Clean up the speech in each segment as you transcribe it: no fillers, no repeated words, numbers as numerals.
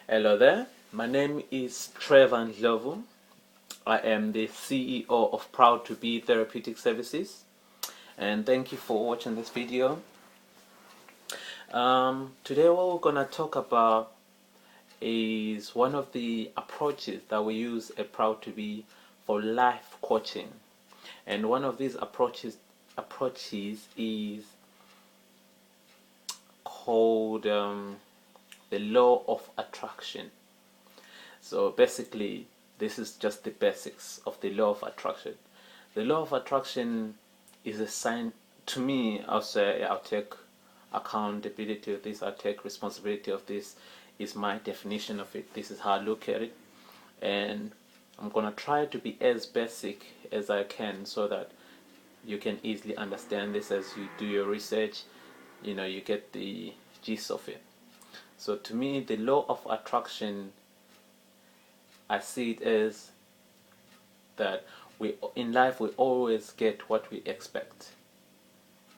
Hello there, my name is Trevor Ndlovu. I am the CEO of Proud to Be Therapeutic Services, and thank you for watching this video. Today what we're gonna talk about is one of the approaches that we use at Proud to Be for life coaching, and one of these approaches is called the law of attraction. So basically, this is just the basics of the law of attraction. The law of attraction is a sign to me. I'll say I'll take accountability of this, I'll take responsibility of this. Is my definition of it. This is how I look at it, and I'm gonna try to be as basic as I can so that you can easily understand this as you do your research. You get the gist of it. So to me, the law of attraction, I see it as that in life we always get what we expect.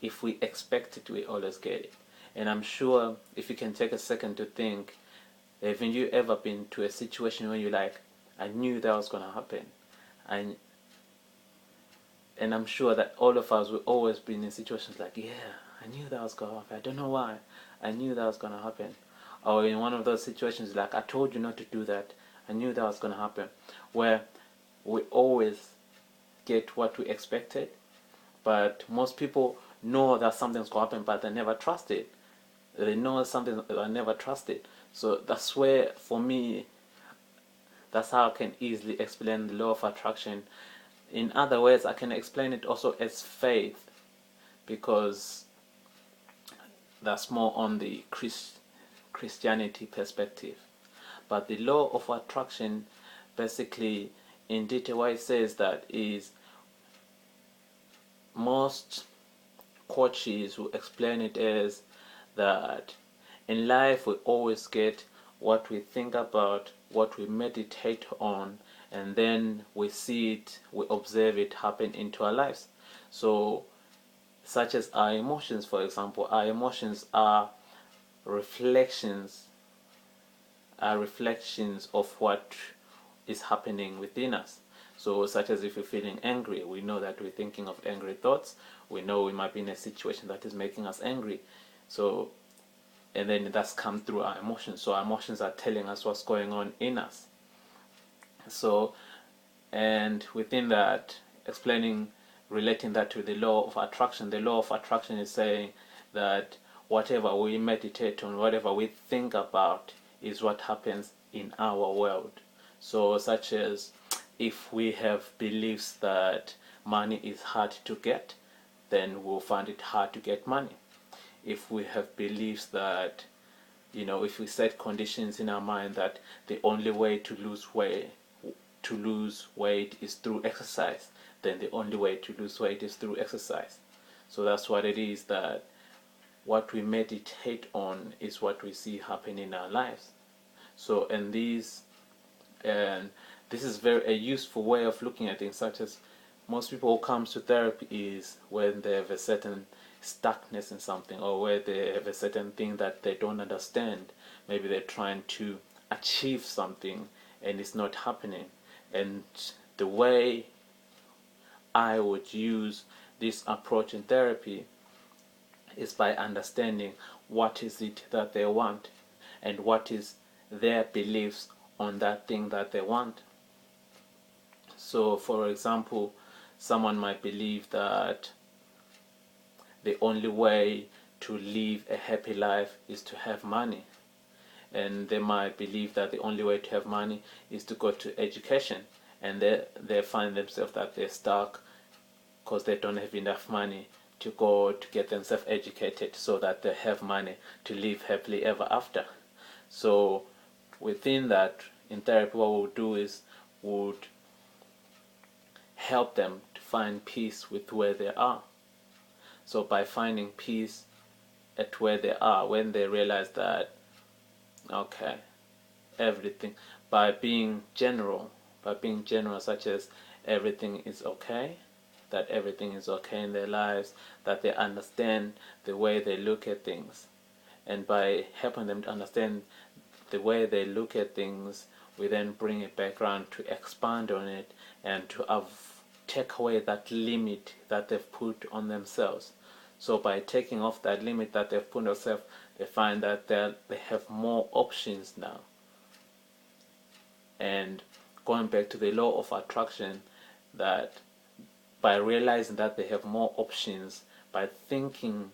If we expect it, we always get it. And I'm sure if you can take a second to think, haven't you ever been to a situation where you're like, I knew that was gonna happen, and I'm sure that all of us will always be in situations like, yeah, I knew that was gonna happen. I don't know why. I knew that was gonna happen. Or in one of those situations like, I told you not to do that. I knew that was gonna happen. Where we always get what we expected, but most people know that something's gonna happen, but they never trust it. They know something that they never trusted. So that's where, for me, that's how I can easily explain the law of attraction. In other words, I can explain it also as faith, because that's more on the Christianity perspective. But the law of attraction, basically, in detail, what it says that is, most coaches will explain it as that in life we always get what we think about, what we meditate on, and then we see it, we observe it happen into our lives. So, such as our emotions, for example, our emotions are reflections of what is happening within us. So such as if we're feeling angry, we know that we're thinking of angry thoughts. We know we might be in a situation that is making us angry. So, and then that's come through our emotions. So our emotions are telling us what's going on in us. So, and within that, relating that to the law of attraction, the law of attraction is saying that whatever we meditate on, whatever we think about, is what happens in our world. So such as, if we have beliefs that money is hard to get, then we'll find it hard to get money. If we have beliefs that, if we set conditions in our mind that the only way to lose weight is through exercise, then the only way to lose weight is through exercise. So that's what it is, that what we meditate on is what we see happen in our lives. So, and this is a useful way of looking at things. Such as, most people who comes to therapy is when they have a certain stuckness in something, or where they have a certain thing that they don't understand. Maybe they're trying to achieve something and it's not happening. And the way I would use this approach in therapy is by understanding what is it that they want, and what is their beliefs on that thing that they want. So for example, someone might believe that the only way to live a happy life is to have money, and they might believe that the only way to have money is to go to education, and they find themselves that they're stuck because they don't have enough money to go to get themselves educated so that they have money to live happily ever after. So within that, in therapy, what we'll do is would help them to find peace with where they are. So by finding peace at where they are, when they realize that, okay, everything, by being general, such as everything is okay, that everything is okay in their lives, that they understand the way they look at things, and by helping them to understand the way they look at things, we then bring it back around to expand on it and to take away that limit that they've put on themselves. So by taking off that limit that they've put on themselves, they find that they have more options now. And going back to the law of attraction, that by realizing that they have more options, by thinking,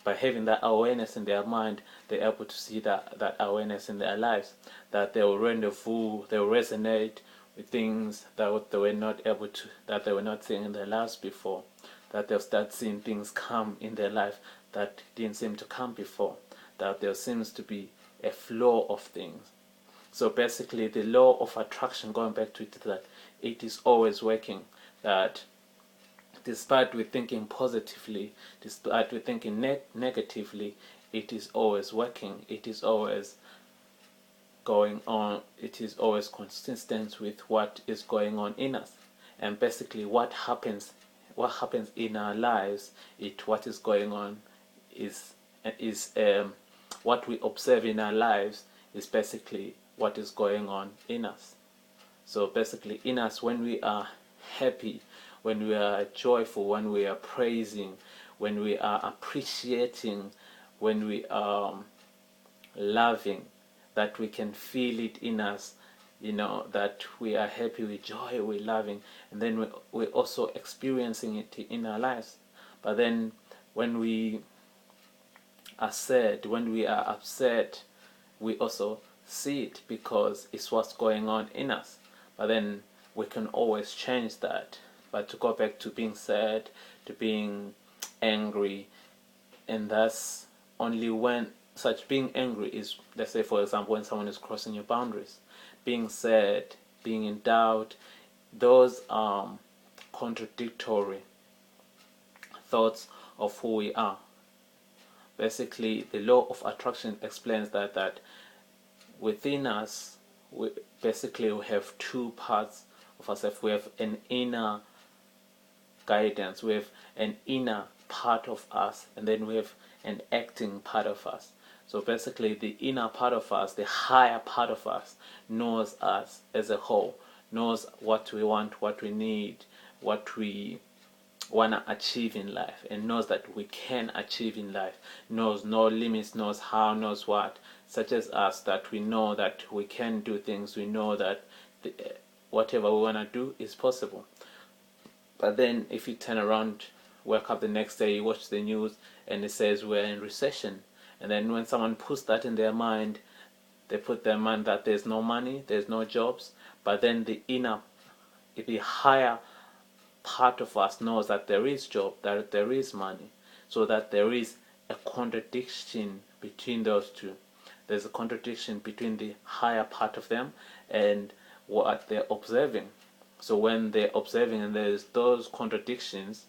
by having that awareness in their mind, they're able to see that awareness in their lives, that they will rendezvous, they will resonate with things that they were not able to, that they were not seeing in their lives before, that they'll start seeing things come in their life that didn't seem to come before, that there seems to be a flow of things. So basically the law of attraction, going back to it, that it is always working, that despite we thinking positively, despite we thinking negatively, it is always working, it is always going on, it is always consistent with what is going on in us. And basically what happens in our lives, what is going on is what we observe in our lives is basically what is going on in us. So basically in us, when we are happy, when we are joyful, when we are praising, when we are appreciating, when we are loving, that we can feel it in us, that we are happy, with joy, we're loving, and then we're also experiencing it in our lives. But then when we are sad, when we are upset, we also see it because it's what's going on in us. But then we can always change that. But to go back to being sad, to being angry, and that's only when such being angry is, let's say for example, when someone is crossing your boundaries. Being sad, being in doubt, those are contradictory thoughts of who we are. Basically, the law of attraction explains that within us, we have two parts of ourselves. We have an inner guidance, we have an inner part of us, and then we have an acting part of us. So basically the inner part of us, the higher part of us, knows us as a whole, knows what we want, what we need, what we want to achieve in life, and knows that we can achieve in life, knows no limits, knows how, knows what, such as us, that we know that we can do things, we know that whatever we want to do is possible. But then if you turn around, wake up the next day, you watch the news and it says we're in recession, and then when someone puts that in their mind, they put their mind that there's no money, there's no jobs, but then the higher part of us knows that there is job, that there is money, so that there is a contradiction between those two. There's a contradiction between the higher part of them and what they're observing. So when they're observing and there's those contradictions,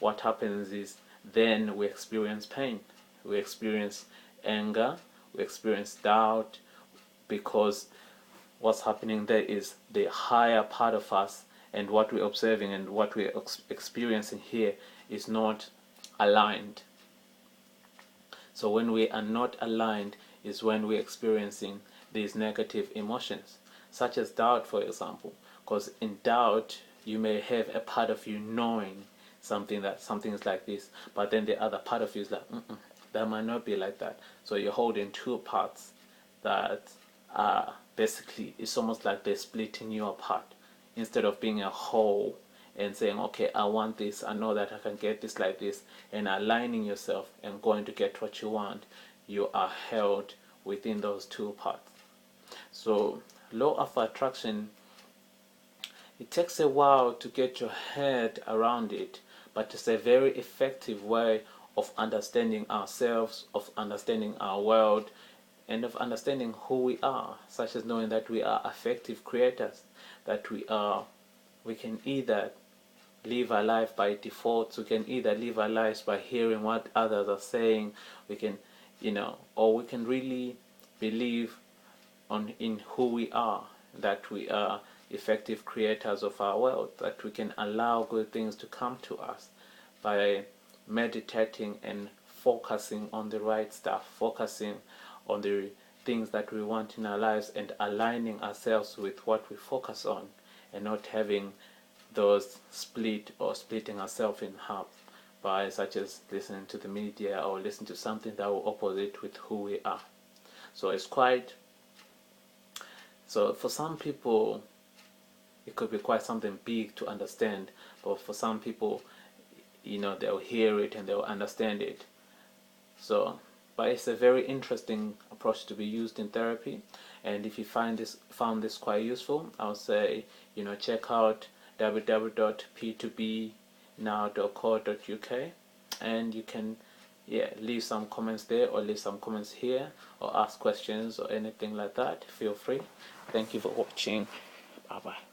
what happens is then we experience pain, we experience anger, we experience doubt, because what's happening there is the higher part of us, and what we're observing and what we're experiencing here is not aligned. So when we are not aligned is when we're experiencing these negative emotions, such as doubt, for example. Because in doubt, you may have a part of you knowing something is like this, but then the other part of you is like, that might not be like that. So you're holding two parts that are basically, it's almost like they're splitting you apart, instead of being a whole and saying, okay, I want this, I know that I can get this like this, and aligning yourself and going to get what you want. You are held within those two parts. So law of attraction, it takes a while to get your head around it, but it's a very effective way of understanding ourselves, of understanding our world, and of understanding who we are, such as knowing that we are affective creators, that we can either live our life by default, we can either live our lives by hearing what others are saying, we can, or we can really believe in who we are, that we are effective creators of our world, that we can allow good things to come to us by meditating and focusing on the right stuff, focusing on the things that we want in our lives and aligning ourselves with what we focus on, and not having those splitting ourselves in half by such as listening to the media or listening to something that will opposite with who we are. So it's quite, so for some people it could be quite something big to understand, but for some people, they'll hear it and they'll understand it. So, but it's a very interesting approach to be used in therapy. And if you found this quite useful, I'll say, check out www.p2bnow.co.uk, and you can leave some comments there, or leave some comments here, or ask questions or anything like that. Feel free. Thank you for watching. Bye bye.